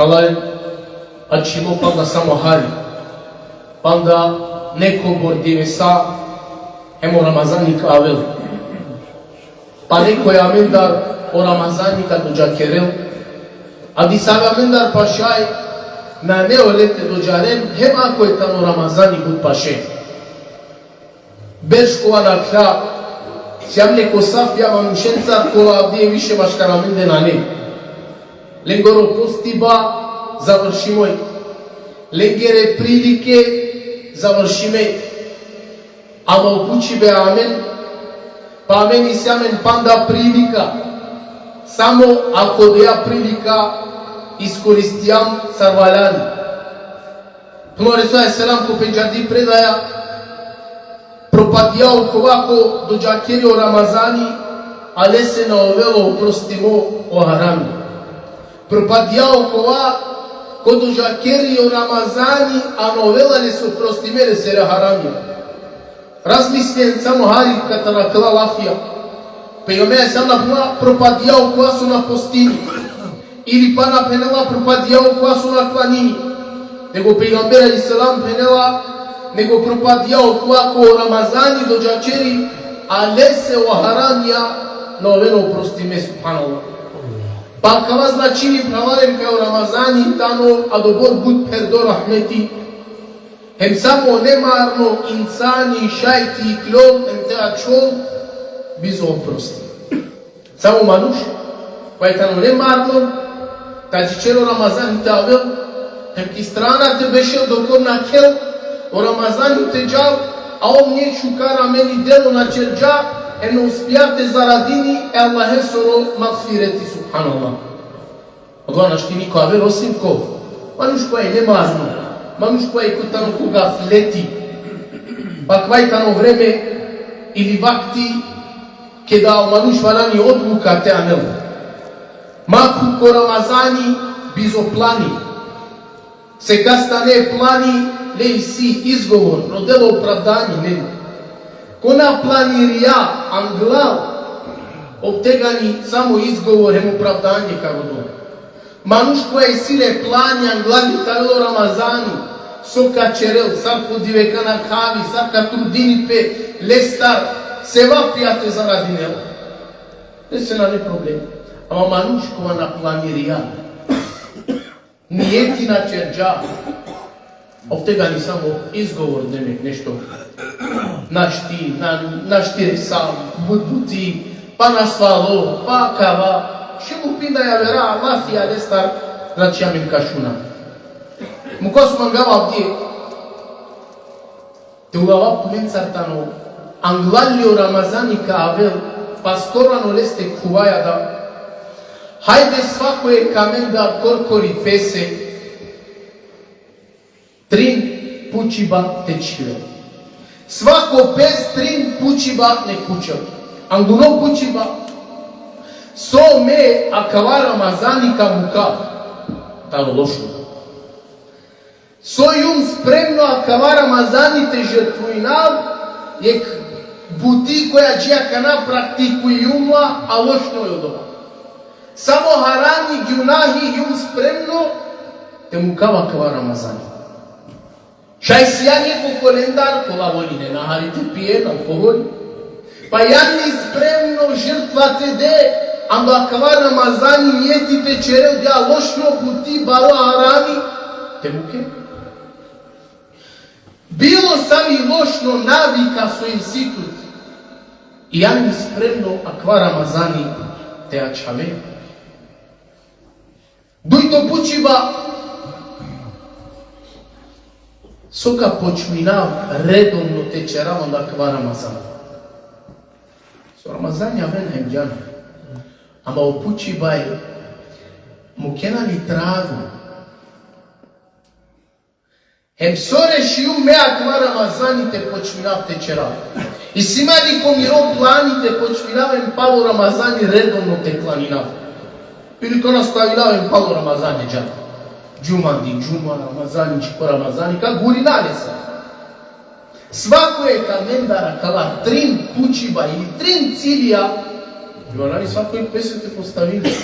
Калај, ачимо панда само хари. Панда неко бордивеса, емо Рамазани кавел. Па некој амендар о Рамазани като джакерел, а дисава амендар пашај, на неолете доджарен, хем ако е тано Рамазани буд паше. Бешкова на кра, сям неко сафия манушен цар кола авдие више машкараменде на не. Ленгоро постиба, завършимой. Ленгере прилике, завършимей. Ама опучи бе амен, па амен и сямен панда прилика. Само ако дея прилика, искористиям сарваляни. Пноресуа селам ко пенджарди предаја, пропадјао ковако до джакерио Рамазани, але се наовело опростимо о харами. Пропадјао кова ко до джакерио Рамазани, а наовела не се опростиме се харами. Размислен само хари ката на кла лафија. Пегамеја сам на пропадјао кова су на постини. Или па на пенела пропадјао кога су на кланини. Него пегамбер алейхиссалам пенела, него пропадјао кога ко Рамазани до джачери, а лесе о харамија на овено опростиме, субханаллах. Па кава значини праварем као Рамазани, тано адобор буд пердо рахмети. Хем само немарно инсани, шајти и клон, ем теа чол, бизо опрости. Само мануш, кој тано немарно, Таджи черо Рамазани те авел, хем ки страната беше докор на кел, о Рамазани те джав, а он не чукара мени дело на черджа, не успяте зарадини, Аллахе соро магфирети, субханаллах. Ога нашти нико авел осим ков, мануш кој е немажно, мануш кој е котано кога флети, па квај тано време или вакти, ке да мануш валани одлука те амел. Маку ко Рамазани бизо плани. Сега стане плани, лей си изговор, но дело оправдани не. Кона плани рија, англал, обтегани само изговор ем оправдани како до. Мануш која е силе плани, англали тавело Рамазани, со качерел, сарко дивека на кави, сарка трудини пе, лестар, се вапијате заради него. Не се на не проблем. Ама мануш кога на планирија, нијети на черджа, обтегани само изговор демек нешто, нашти ресам, будбути, па на свало, па кава, ше му пинда ја вера, лафија лестар, значи амин кашуна. Мукос мангава авдие, те улава пумен цартано, англалио Рамазани ка авел, пасторано лесте куваја да, хајде свако е каменда коркори песе, трин пучиба течиве. Свако пес трин пучиба не куча. Ангуно пучиба. Со ме акава Рамазани ка мука. Тано лошо. Со јум спремно акава Рамазани те жртвуинал, ек бути која джија кана практикуи јумла, а лошно е одома. Само харами, гюнахи, јум спремно, те му кава Рамазани. Шај сијање по календар, кола воли не нахарите пиен, алкохоли. Па јани спремно жртвате де, ама кава Рамазани нијетите черел, дја лошно бути, баро харами, те му ке. Било сами лошно навика со институт. И јани спремно, аква Рамазани, те ачаве. Дујто пучиба, сока почминав редовно течерава на ква Рамазан. Со Рамазан јавен хемджан. Ама опучиба е, му кена ли трагу. Хем сореши у меа ква Рамазаните почминав течерава. И сима ди комиро планите почминавен пало Рамазани редовно те кланинав. Или кога ставилавен пало Рамазани джан. Джума ди джума, Рамазани, чико Рамазани, ка гуринале са. Свако е камендара кала трин пучиба или трин цилија, јонари свако е песете поставили.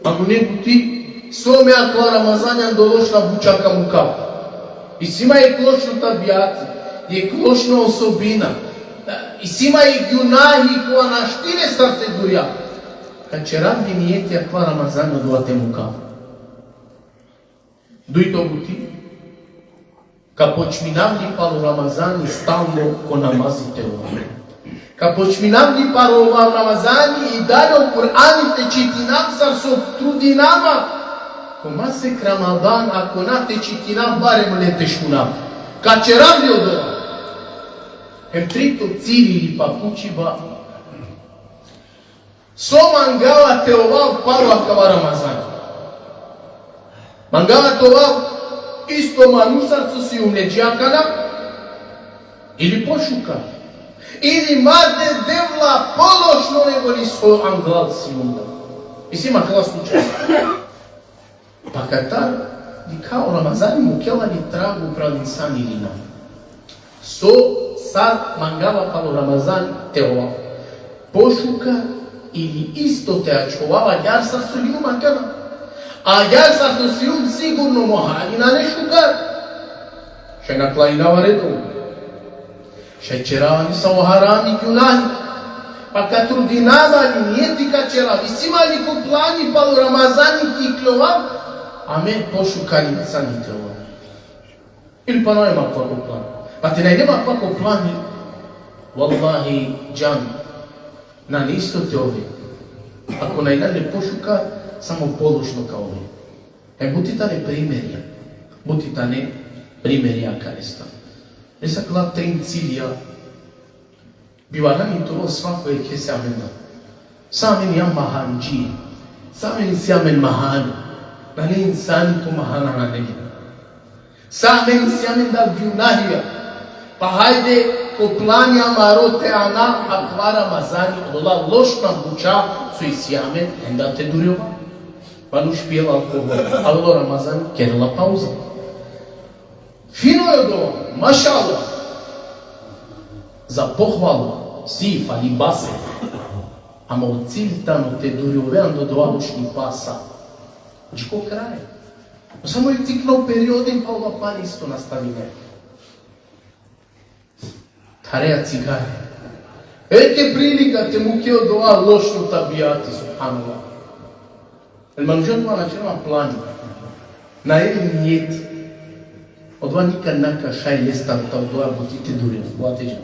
Ако не бути, соме ако Рамазанян долошна бучака мукав. И сима е клошно табијати, е клошна особина. И сима е гюнахи која на штине старте дурја. Каче ради нијети ако Рамазанян долате мукав. Дујто бути, ка почминавли палу Рамазани стално ко намазите ова. Ка почминавли палу Рамазани и дали Кураните читинам сар со трудинама, кома се Рамадан ако нате читинам барем летешунав. Ка черавли од ова. Трито цили или папучиба, со мангала те овав палу акава Рамазани. Мангала те овав исто манусарцо си умнеđакана или пошука. Или маде девла полошно него ли со ангал си унда. И си има кала случај. Па катар, и као Рамазани му кела ли трагу прав инсан или нам. Со сад мангала пало Рамазан те ова. Пошука или исто те ачовава јарса со лjuма кана. А јарсато си сигурно мохани на нешукар. Ше наклаинава редом. Ше черавани са охарами гюнахи. Па ка трудинама ли нијети ка черави. Сима ли ко плани пало Рамазани ти клював, а мен пошукани на саните ова. Или па најма како плани. Па те најнема како плани, валлахи джан, на нисто те ови. Ако најна не пошука, само полошно као овие. Бутита не примерија. Бутита не примерија кареста. Не са кла трин цилија. Биварани тоа свако е ке се амена. Самен ја маханджи. Самен си амен махани. На не инсани по махана на неги. Самен си амен да гюнахија. Па хајде ко плани амароте ана аква Рамазани одола лошна буча со исјамен енда те дуриова. Па ну шпиела алкохол. Алло Рамазан керла пауза. Фино е до, машалла. За похвалу, си фали басе. Ама од цилтано те дуриовеан до доалучни паса. Чко крај? Само е тикнал периоден па ова пани исто наставине. Тареа цигаре. Еке прилика те му ке одоа лошно табијати, субханаллах. Манжот ма начинава плани. На еден нијет. Одва никад нака шај лестан та одоа бутите дури. Платежа.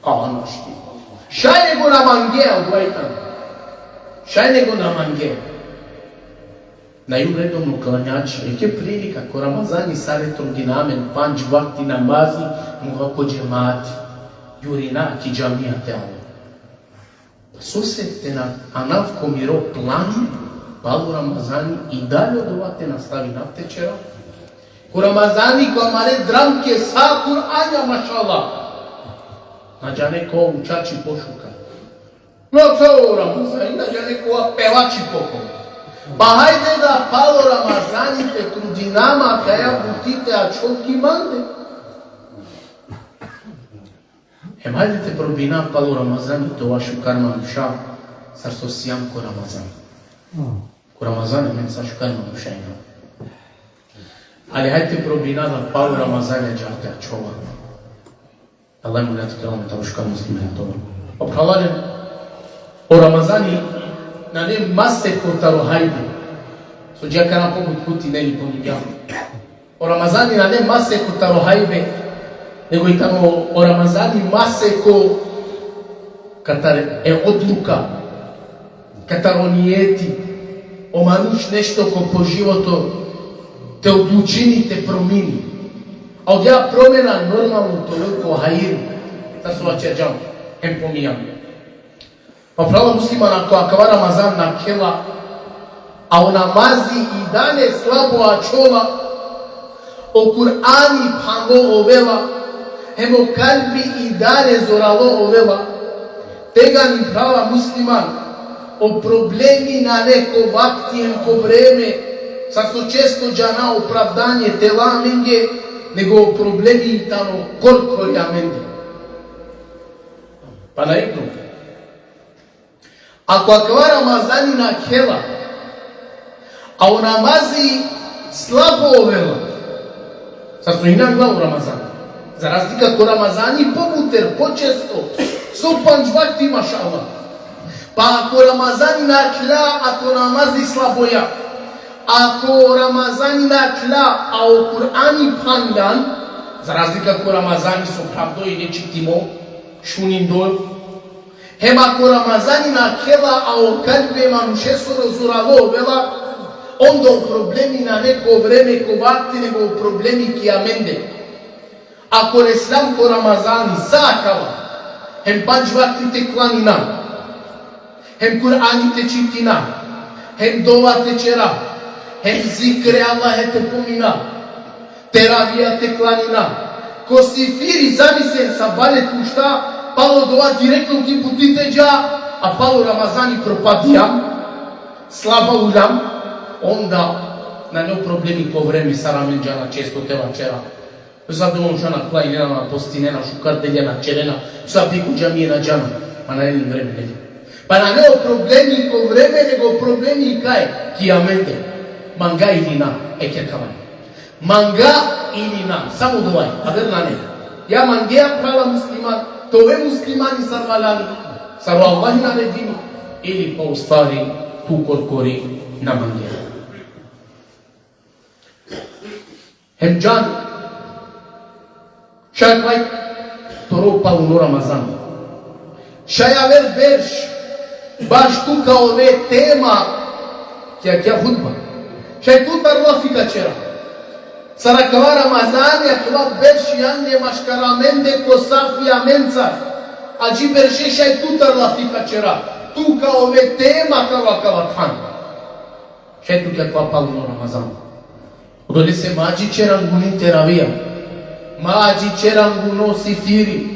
А, нашти. Шај него на манге, одва и там. Шај него на манге. Нају редовно клањачи. Еке прилика, ко Рамазани саретом динамен, панч вакти намази, муга ко джемати. Јурина ки джамија те ало. Сосетте на анав комиро плани, палу Рамазани и дали од ова те настави навтечера. Ко Рамазани ко амаре драмке са Курања, машала. Наđане ко учачи пошука. Но цо Рамазани, наđане ко певачи покол. Па хајде да пало Рамазаните трудинама, каја бутите, а чолки манде. Хајде те пробина пало Рамазани, тоа шукарма душа, сар со сијам ко Рамазани. Ко Рамазани мен са шукарма душа има. Ali hajde probina da palo Ramazanja džarte čova. Allah mu neti kjelom ta uška muslime na toga. Obhalaren, o Ramazani na ne mase kotaro hajde. So džaka na pogut kuti neli ponudjam. O Ramazani na ne mase kotaro hajde, nego i tamo o Ramazani mase ko katar e odluka, katar o nijeti, o manuš nešto ko po životu te odlučini, te promini. A od ja promjena normalno toliko hajir, ta su vačeđam, hem pomijam. Pa pravo muslimana ko akava Ramazan na kela, a u namazi i dane slabo ačova, o Kur'ani pango ovela, hemo kalbi i dane zoralo ovela, tega ni prava musliman, o problemi na neko vaktijem ko vreme, sad su često džana opravdanje tela menge, nego problemi tamo koliko ja menge. Pa na jednu. Ako akva Ramazani na kela, a u namazi slabo ovela. Sad su i nagla u Ramazanu. Za razlika ko Ramazani pobuter, počesto, sopan žvakti mašallah. Pa ako Ramazani nakla, ako namazi slaboja, ako Ramazani nakla, a u Kur'ani pandan, za razlika ko Ramazani su pravdo i nečitimo, šunin dol, hem ako Ramazani nakela, a u kalbe manušeso rozuralo vela, onda u problemi na neko vreme ko vakti, nego u problemi kijamende. Ako Islam ko Ramazani zakala, hem banj vakti te klanina, hem Kur'ani te čitina, hem dova te čera, hem zikre Allahe te pomina, teravija te klanina. Ko si firi zamisen sa balet pušta, palo dova direktno ti putite dža, a palo Ramazani propadijam, slaba uljam, onda na njoj problemi ko vreme saramen džana često teva čera. Sad on žana klajnena na postinena, šukar deljena, čerena, sad biku džamijena džana, pa na jednim vreme neđe. Pa na njoj problemi ko vreme, nego problemi kaj? Kijamete. Manga ili na, ekjekavanje. Manga ili na, samo dovaj, a ver na ne. Ja mangeja prava musliman, tove muslimani sarvalani, sarva Allahi naredini, ili pa u stvari tu korkori na mangeja. Hem džan, šaj kaj, toro pa u Ramazanu. Šaj aver verš, baš tu kao ove tema, kja hudba. Šaj tu tarla fika čera. Sarakava Ramazan, jakva berš janne maškaramende ko safija menca. Ađi berše šaj tu tarla fika čera. Tu kao ove tema kava than. Šaj tu kja pa u Ramazanu. Odoli se mađi čeranguni teravija. Mađi čeranguno sifiri.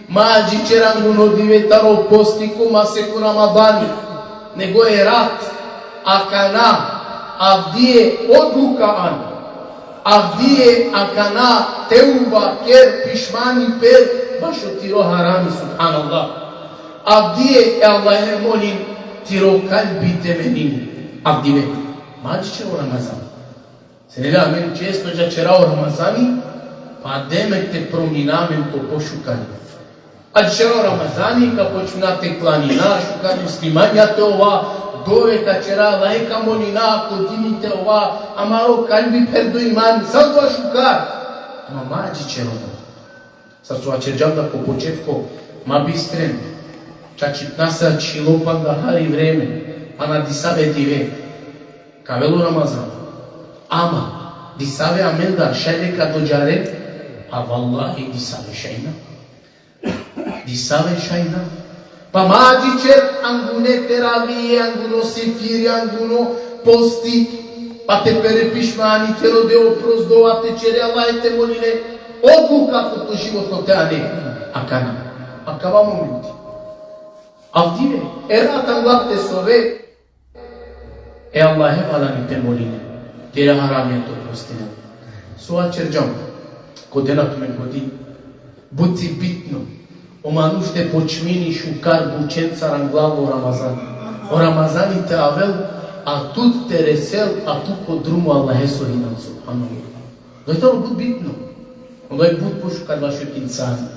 Mađi čeranguno divetaro postiku maseku Ramadani. Nego je rat, akana, avdije odluka an. Avdije, akana, teuba, ker, pišmani, per, baš od tiro harami, subhanallah. Avdije, Allahe molim, tiro kalbi temenini. Avdije, mađi će u Ramazanu. Se ne da meni često da čera u Ramazani, pa demete prominamen to pošukanje. A čera u Ramazani, ka počinate klanina, šukanje skrimanja te ova, dove ka čera lajka molina, ako dinite ova, a malo kalbi perdo imani, sad to šukar. Ma mađi čera ova. Sad su ačerđam da po početko, ma bistren, čačit nasa čilopan da hari vreme, pa na disabe dive, ka velu Ramazanu. Ama, disave amenda šajde ka dođare, a vallahi disave šajna. Disave šajna. Pa mađi čer angune teravije, anguno sefiri, anguno posti, pa te pere pišmani, te rode oprozdova, te čere Allah te moline, odluka kako to životno te ane. A kana? A kava momenti? Avdive, eratan glate sove, e Allahe valani te moline. Tera haramiyat oprostine. Suat čerđam, ko denat men godi, buci bitno, o manušte počmini šukar bučenca ranglavu o Ramazan. O Ramazani te avel, a tut te resel, a tu kod drumu Allahe sohinan subhanallah. Dojtalo bud bitno. Onda je bud pošukar vašoj insani.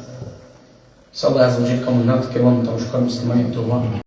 Sallah azza wa jalla kamunat kelam ta šukar muslimani to vam.